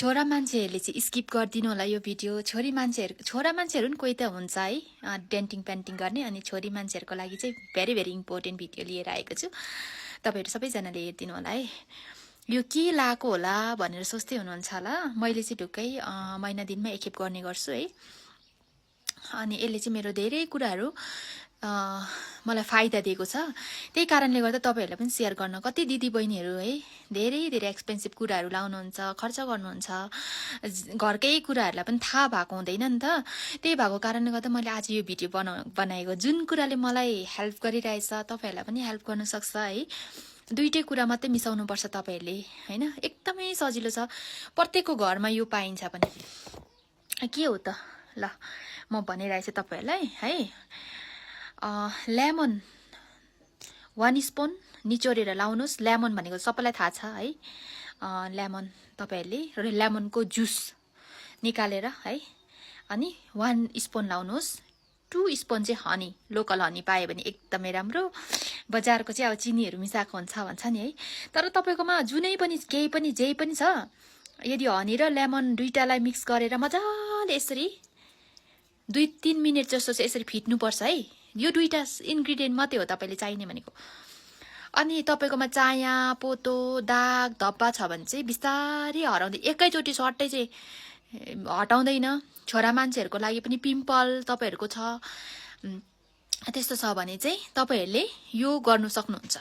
छोरा मान्छेहरूले चाहिँ स्किप गरिदिनु होला यो भिडियो। छोरा मान्छेहरू नि कोही त हुन्छ है डेन्टिङ पेन्टिङ गर्ने, अनि छोरी मान्छेहरूको लागि चाहिँ भेरी भेरी इम्पोर्टेन्ट भिडियो लिएर आएको छु। तपाईँहरू सबैजनाले हेरिदिनु होला है। यो के लाएको होला भनेर सोच्दै हुनुहुन्छ होला। मैले चाहिँ ढुक्कै महिना दिनमा एकखेप गर्ने गर्छु है। अनि यसले चाहिँ मेरो धेरै कुराहरू मलाई फाइदा दिएको छ। त्यही कारणले गर्दा तपाईँहरूलाई पनि सेयर गर्न, कति दिदी बहिनीहरू है धेरै धेरै एक्सपेन्सिभ कुराहरू लाउनुहुन्छ, खर्च गर्नुहुन्छ, घरकै कुराहरूलाई पनि थाहा भएको हुँदैन नि त। त्यही भएको कारणले गर्दा मैले आज यो भिडियो बनाएको, जुन कुराले मलाई हेल्प गरिरहेछ तपाईँहरूलाई पनि हेल्प गर्न सक्छ है। दुईटै कुरा मात्रै मिसाउनुपर्छ तपाईँहरूले हैन। एकदमै सजिलो छ, प्रत्येकको घरमा यो पाइन्छ पनि। के हो त, ल म भनिरहेछु तपाईँहरूलाई है। लेमन 1 स्पुन निचोरेर लाउनुहोस्। लेमन भनेको सबैलाई थाहा छ है। लेमन तपाईँहरूले लेमनको जुस निकालेर है, अनि 1 स्पुन लाउनुहोस्। 2 स्पुन चाहिँ हनी, लोकल हनी पायो भने एकदमै राम्रो। बजारको चाहिँ अब चिनीहरू मिसाएको हुन्छ भन्छ नि है। तर तपाईँकोमा जुनै पनि केही पनि जेही पनि छ, यदि हनी र लेमन दुईटालाई मिक्स गरेर मजाले यसरी 2-3 मिनट जस्तो चाहिँ यसरी फिट्नुपर्छ है। यो दुईटा इन्ग्रिडियन्ट मात्रै हो तपाईँले चाहिने भनेको। अनि तपाईँकोमा चाया पोतो दाग धब्बा छ भने चाहिँ बिस्तारै हराउँदै, एकैचोटि सर्टै चाहिँ हटाउँदैन। छोरा मान्छेहरूको लागि पनि पिम्पल तपाईँहरूको छ, त्यस्तो छ भने चाहिँ तपाईँहरूले यो गर्नु सक्नुहुन्छ।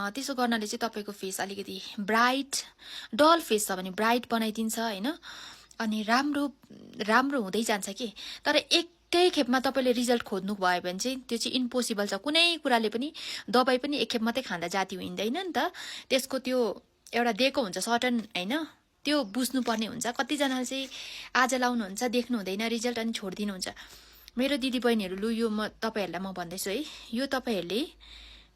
त्यसो गर्नाले चाहिँ तपाईँको फेस अलिकति ब्राइट, डल फेस छ भने ब्राइट बनाइदिन्छ हैन। अनि राम्रो हुँदै जान्छ कि। तर एकै खेपमा तपाईँले रिजल्ट खोज्नु भयो भने चाहिँ त्यो चाहिँ इम्पोसिबल छ। कुनै कुराले पनि, दबाई पनि एक खेप मात्रै खाँदा जाति हुँदैन नि त। त्यसको त्यो एउटा दिएको हुन्छ सर्टन हैन, त्यो बुझ्नुपर्ने हुन्छ। कतिजनाले चाहिँ आज लाउनुहुन्छ, देख्नु हुँदैन रिजल्ट, अनि छोडिदिनुहुन्छ। मेरो दिदी बहिनीहरू, लु यो म तपाईँहरूलाई म भन्दैछु है। यो तपाईँहरूले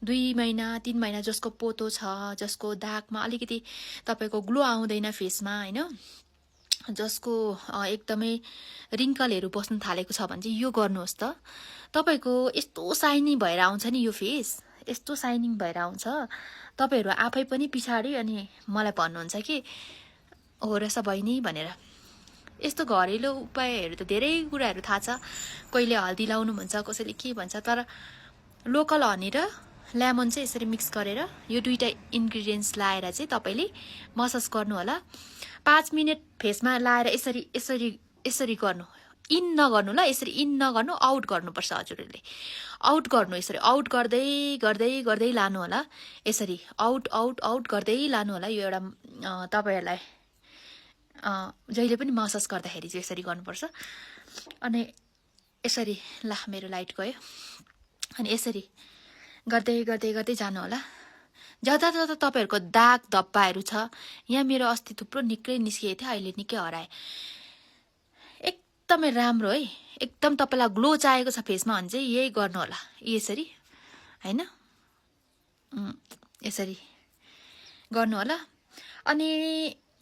2 महिना 3 महिना जसको पोतो छ, जसको दागमा अलिकति तपाईँको ग्लो आउँदैन फेसमा हैन, जसको एकदमै रिङ्कलहरू बस्न थालेको छ भने चाहिँ यो गर्नुहोस् त। तपाईँको यस्तो साइनिङ भएर आउँछ नि यो फेस, यस्तो साइनिङ भएर आउँछ। तपाईँहरू आफै पनि पछाडि अनि मलाई भन्नुहुन्छ कि हो रहेछ बहिनी भनेर। यस्तो घरेलु उपायहरू त धेरै कुराहरू थाहा छ। कहिले हल्दी लाउनु भन्छ, कसैले के भन्छ। तर लोकल हनी र लेमन चाहिँ यसरी मिक्स गरेर यो दुईटा इन्ग्रिडियन्ट्स लाएर चाहिँ तपाईँले मसाज गर्नु होला। 5 मिनट फेसमा लाएर यसरी गर्नु, इन नगर्नु ल। यसरी इन नगर्नु, आउट गर्नुपर्छ हजुरहरूले। आउट गर्नु, यसरी आउट गर्दै गर्दै गर्दै लानु होला। यसरी आउट आउट आउट गर्दै लानु होला। यो एउटा तपाईँहरूलाई जहिले पनि मसाज गर्दाखेरि चाहिँ यसरी गर्नुपर्छ। अनि यसरी, ल मेरो लाइट गयो। अनि यसरी गर्दै गर्दै गर्दै जानु होला। जता जता तपाईँहरूको दाग धब्बाहरू छ, यहाँ मेरो अस्ति थुप्रो निकै निस्किएको थियो, अहिले निकै हराए। एकदमै राम्रो है। एकदम तपाईँलाई ग्लो चाहिएको छ फेसमा भने चाहिँ यही गर्नु होला। यसरी हैन, यसरी गर्नु होला। अनि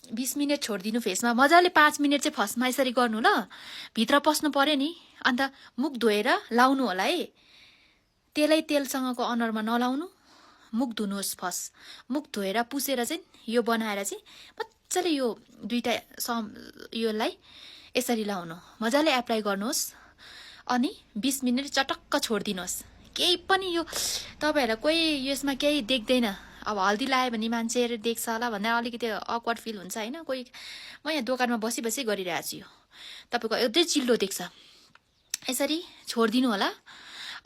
20 मिनट छोडिदिनु फेसमा मजाले। 5 मिनट चाहिँ फर्स्टमा यसरी गर्नु ल, भित्र पस्नु पर्यो नि। अन्त मुख धोएर लाउनु होला है। तेलसँगको अनुहारमा नलाउनु, मुख धुनुहोस् फर्स्ट। मुख धोएर पुसेर चाहिँ यो बनाएर चाहिँ मजाले यो दुईटा योलाई यसरी लाउनु, मजाले एप्लाई गर्नुहोस्। अनि 20 मिनट चटक्क छोडिदिनुहोस्। केही पनि यो तपाईँहरूलाई कोही यसमा केही देख्दैन। अब हल्दी लायो भने मान्छेहरू देख्छ होला भन्दा अलिकति अक्वर्ड फिल हुन्छ हैन। कोही, म यहाँ दोकानमा बसी गरिरहेको छु, यो तपाईँको एउटै चिल्लो देख्छ। यसरी छोडिदिनु होला।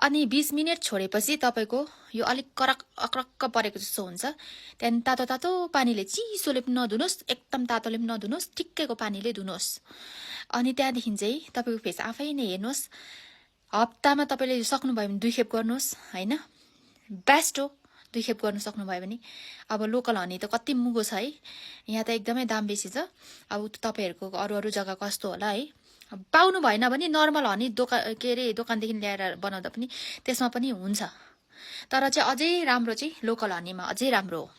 अनि 20 मिनट छोडेपछि तपाईँको यो अलिक अक्रक्क परेको जस्तो हुन्छ। त्यहाँदेखि तातो तातो पानीले, चिसोले पनि नधुनुहोस्, एकदम तातोले पनि नधुनुहोस्, ठिक्कैको पानीले धुनुहोस्। अनि त्यहाँदेखि चाहिँ तपाईँको फेस आफै नै हेर्नुहोस्। हप्तामा तपाईँले सक्नुभयो भने 2 खेप गर्नुहोस् हैन, बेस्ट हो 2 खेप गर्नु सक्नुभयो भने। अब लोकल हनी त कति मुगो छ है, यहाँ त एकदमै दाम बेसी छ। अब तपाईँहरूको अरू जग्गा कस्तो होला है। पाउनु भएन भने नर्मल हनी दोकानदेखि ल्याएर बनाउँदा पनि त्यसमा पनि हुन्छ। तर चाहिँ अझै राम्रो चाहिँ लोकल हनीमा अझै राम्रो हो।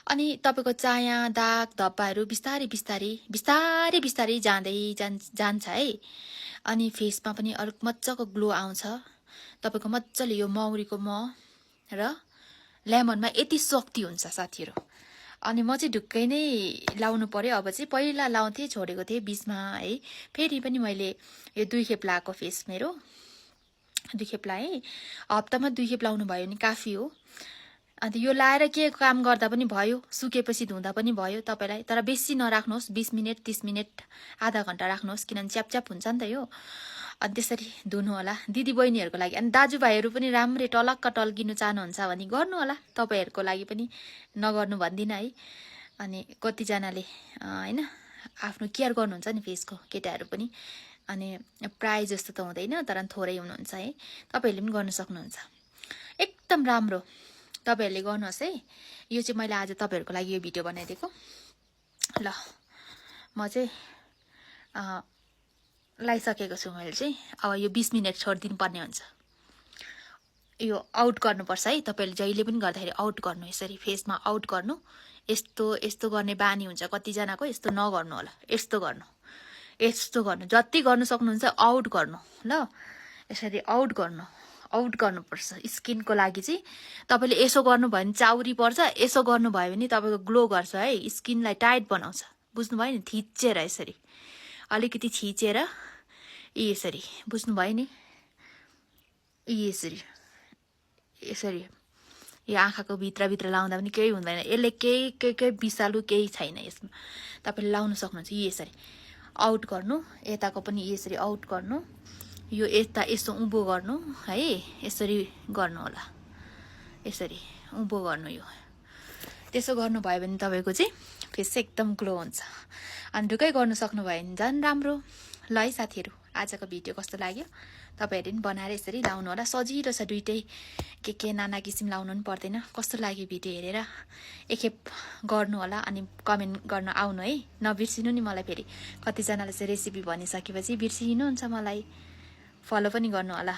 अनि तपाईँको चाया दाग धब्बाहरू बिस्तारै जाँदै जान्छ है। अनि फेसमा पनि अलिक मजाको ग्लो आउँछ। तपाईँको मजाले यो मौरीको मह र लेमनमा यति शक्ति हुन्छ साथीहरू। अनि म चाहिँ ढुक्कै नै लाउनु पर्यो। अब चाहिँ पहिला लाउँथेँ, छोडेको थिएँ बिचमा है। फेरि पनि मैले यो 2 खेप लाएको फेस मेरो, 2 खेप लाएँ। हप्तामा 2 खेप लाउनु भयो भने काफी हो। अन्त यो लाएर के काम गर्दा पनि भयो, सुकेपछि धुँदा पनि भयो तपाईँलाई। तर बेसी नराख्नुहोस्, 20 मिनट 30 मिनट आधा घन्टा राख्नुहोस्, किनभने च्यापच्याप हुन्छ नि त यो। अनि त्यसरी धुनु होला दिदी बहिनीहरूको लागि। अनि दाजुभाइहरू पनि राम्रै टलक्क टल्किनु चाहनुहुन्छ भने गर्नु होला, तपाईँहरूको लागि पनि नगर्नु भन्दिनँ है। अनि कतिजनाले होइन आफ्नो केयर गर्नुहुन्छ नि फेसको, केटाहरू पनि। अनि प्राय जस्तो त हुँदैन, तर थोरै हुनुहुन्छ है। तपाईँहरूले पनि गर्न सक्नुहुन्छ, एकदम राम्रो। तपाईँहरूले गर्नुहोस् है। यो चाहिँ मैले आज तपाईँहरूको लागि यो भिडियो बनाइदिएको। ल म चाहिँ लगाइसकेको छु मैले चाहिँ। अब यो 20 मिनट छोडिदिनु पर्ने हुन्छ। यो आउट गर्नुपर्छ है। तपाईँहरूले जहिले पनि गर्दाखेरि आउट गर्नु, यसरी फेसमा आउट गर्नु। यस्तो यस्तो गर्ने बानी हुन्छ कतिजनाको, यस्तो नगर्नु होला, यस्तो गर्नु, यस्तो गर्नु। जति गर्नु सक्नुहुन्छ आउट गर्नु ल। यसरी आउट गर्नु, आउट गर्नुपर्छ। स्किनको लागि चाहिँ तपाईँले यसो गर्नुभयो भने चाउरी पर्छ, यसो गर्नुभयो भने तपाईँको ग्लो गर्छ है, स्किनलाई टाइट बनाउँछ। बुझ्नुभयो नि? थिचेर यसरी अलिकति थिचेर यसरी, बुझ्नुभयो नि? यसरी यसरी यो आँखाको भित्रभित्र लाउँदा पनि केही हुँदैन। यसले केही विषालु केही छैन यसमा। तपाईँले लाउन सक्नुहुन्छ। यसरी आउट गर्नु, यताको पनि यसरी आउट गर्नु, यो यता यसो उँभो गर्नु है, यसरी गर्नु होला, यसरी उँभो गर्नु। यो त्यसो गर्नुभयो भने तपाईँको चाहिँ फेस चाहिँ एकदम ग्लो हुन्छ। अनि ढुक्कै गर्नु सक्नुभयो भने झन् राम्रो। ल है साथीहरू, आजको भिडियो कस्तो लाग्यो? तपाईँहरूले पनि बनाएर यसरी लाउनु होला। सजिलो छ, दुइटै के नाना किसिम लाउनु पनि पर्दैन। कस्तो लाग्यो भिडियो हेरेर एकखेप गर्नु होला। अनि कमेन्ट गर्न आउनु है, नबिर्सिनु नि मलाई। फेरि कतिजनाले चाहिँ रेसिपी भनिसकेपछि बिर्सिनुहुन्छ मलाई। फलो पनि गर्नु होला।